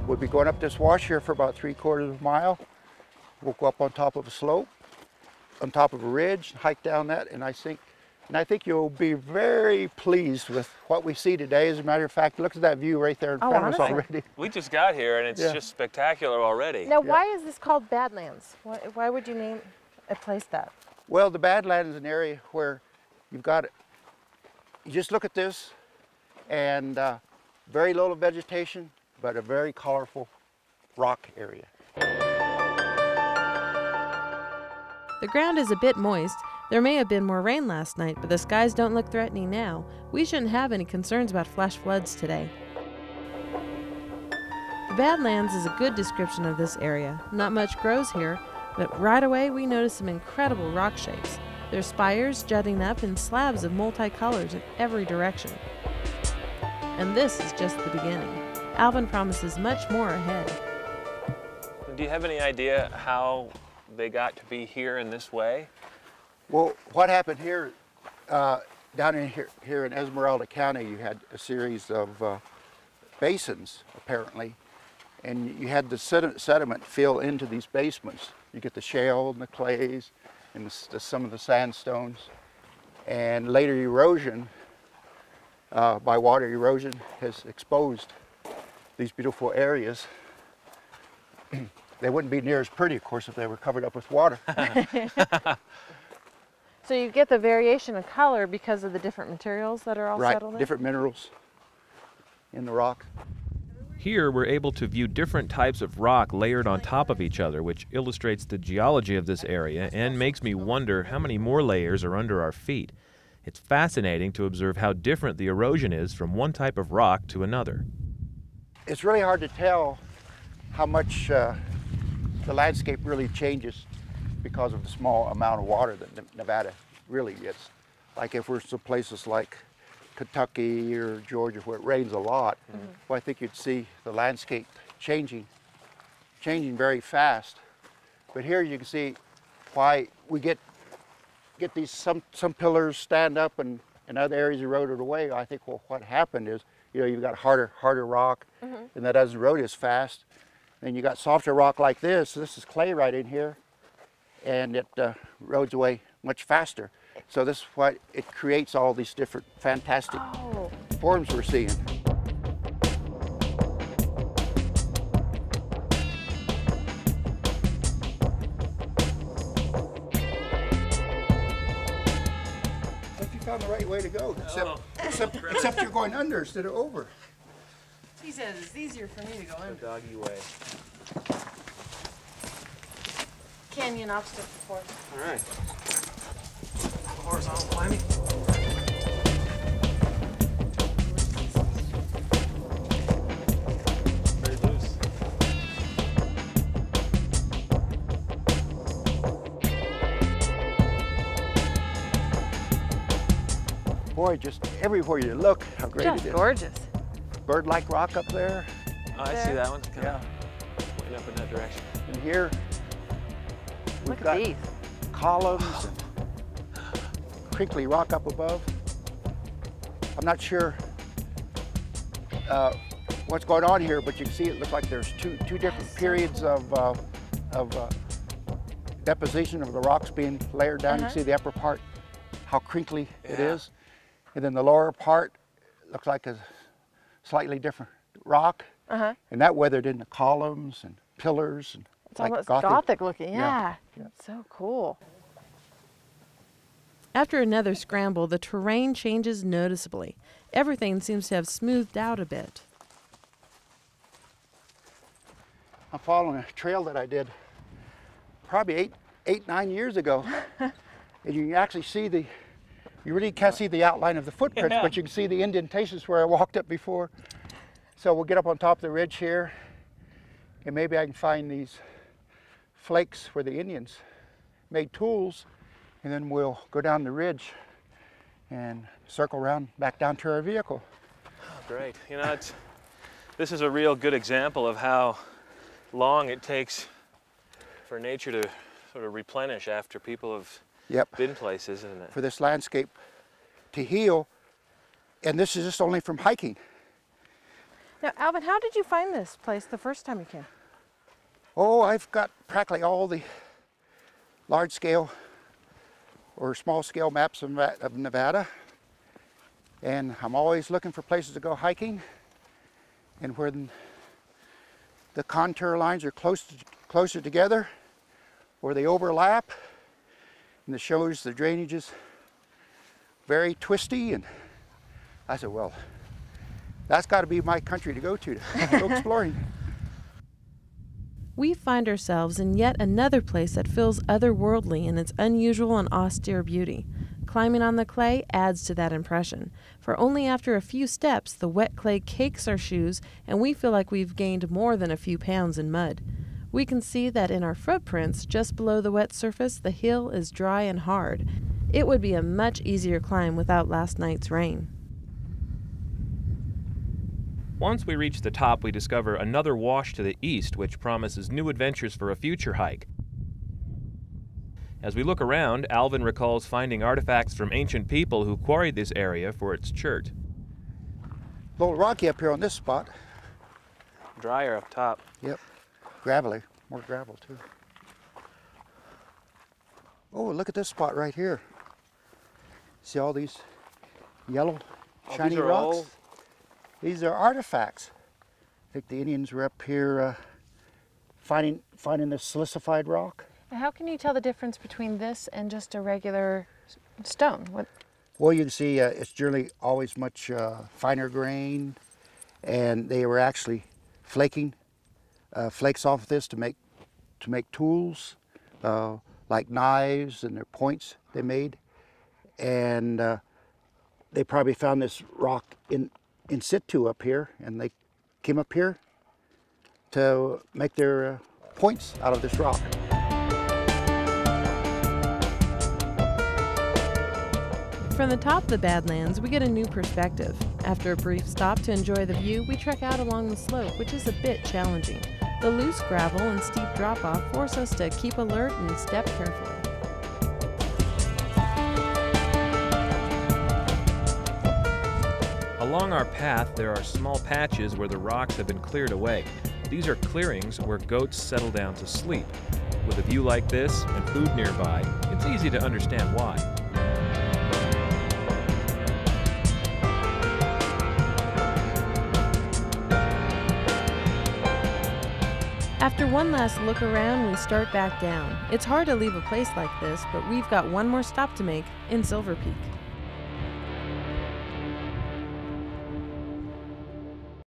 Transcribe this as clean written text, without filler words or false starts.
We'll be going up this wash here for about 3/4 of a mile. We'll go up on top of a slope, on top of a ridge, hike down that, and I think you'll be very pleased with what we see today. As a matter of fact, look at that view right there in front of us already. We just got here and it's just spectacular already. Now, why is this called Badlands? Why would you name a place that? Well, the Badlands is an area where you've got, you just look at this and very little vegetation, but a very colorful rock area. The ground is a bit moist. There may have been more rain last night, but the skies don't look threatening now. We shouldn't have any concerns about flash floods today. The Badlands is a good description of this area. Not much grows here, but right away we notice some incredible rock shapes. There's spires jutting up in slabs of multicolors in every direction. And this is just the beginning. Alvin promises much more ahead. Do you have any idea how they got to be here in this way? Well, what happened here, down in here in Esmeralda County, you had a series of basins, apparently, and you had the sediment fill into these basements. You get the shale and the clays and some of the sandstones, and later erosion, by water erosion, has exposed these beautiful areas. They wouldn't be near as pretty, of course, if they were covered up with water. So you get the variation of color because of the different materials that are all settled in? Right, different minerals in the rock. Here we're able to view different types of rock layered on top of each other, which illustrates the geology of this area and makes me wonder how many more layers are under our feet. It's fascinating to observe how different the erosion is from one type of rock to another. It's really hard to tell how much the landscape really changes because of the small amount of water that Nevada really gets. Like if we're to places like Kentucky or Georgia where it rains a lot, well, I think you'd see the landscape changing very fast. But here you can see why we get these some pillars stand up and other areas eroded away. I think, well, what happened is, you know, you've got harder rock, and that doesn't erode as fast. And you got softer rock like this. So this is clay right in here, and it erodes away much faster. So this is why it creates all these different fantastic forms we're seeing. I think you found the right way to go, except you're going under instead of over. He says it's easier for me to go under. The doggy way. Canyon obstacle course. All right. Horizontal climbing. Very loose. Boy, just everywhere you look, how great it is. Just gorgeous. Bird-like rock up there. Oh, I see that one. Kind of pointing up in that direction. And here, Look at these. columns and crinkly rock up above. I'm not sure what's going on here, but you can see it looks like there's two different periods of deposition of the rocks being layered down. You can see the upper part, how crinkly it is. And then the lower part looks like a slightly different rock. And that weathered into columns and pillars. And it's like almost Gothic looking, yeah. So cool. After another scramble, the terrain changes noticeably. Everything seems to have smoothed out a bit. I'm following a trail that I did probably 9 years ago. And you can actually see you really can't see the outline of the footprints, but you can see the indentations where I walked up before. So we'll get up on top of the ridge here, and maybe I can find these flakes where the Indians made tools, and then we'll go down the ridge and circle around back down to our vehicle. Oh, great. You know, this is a real good example of how long it takes for nature to sort of replenish after people have been places, isn't it? For this landscape to heal, and this is just only from hiking. Now, Alvin, how did you find this place the first time you came? Oh, I've got practically all the large scale or small scale maps of Nevada. And I'm always looking for places to go hiking and where the contour lines are closer together, or they overlap, and it shows the drainage is very twisty. And I said, well, that's got to be my country to go go exploring. We find ourselves in yet another place that feels otherworldly in its unusual and austere beauty. Climbing on the clay adds to that impression, for only after a few steps the wet clay cakes our shoes and we feel like we've gained more than a few pounds in mud. We can see that in our footprints just below the wet surface the hill is dry and hard. It would be a much easier climb without last night's rain. Once we reach the top, we discover another wash to the east, which promises new adventures for a future hike. As we look around, Alvin recalls finding artifacts from ancient people who quarried this area for its chert. A little rocky up here on this spot. Drier up top. Yep, gravelly, more gravel too. Oh, look at this spot right here. See all these yellow, shiny rocks? Old. These are artifacts. I think the Indians were up here finding this silicified rock. How can you tell the difference between this and just a regular stone? Well, you can see it's generally always much finer grained, and they were actually flaking flakes off of this to make tools, like knives and their points they made. And they probably found this rock in situ up here, and they came up here to make their points out of this rock. From the top of the Badlands, we get a new perspective. After a brief stop to enjoy the view, we trek out along the slope, which is a bit challenging. The loose gravel and steep drop-off force us to keep alert and step carefully. Along our path, there are small patches where the rocks have been cleared away. These are clearings where goats settle down to sleep. With a view like this and food nearby, it's easy to understand why. After one last look around, we start back down. It's hard to leave a place like this, but we've got one more stop to make in Silver Peak.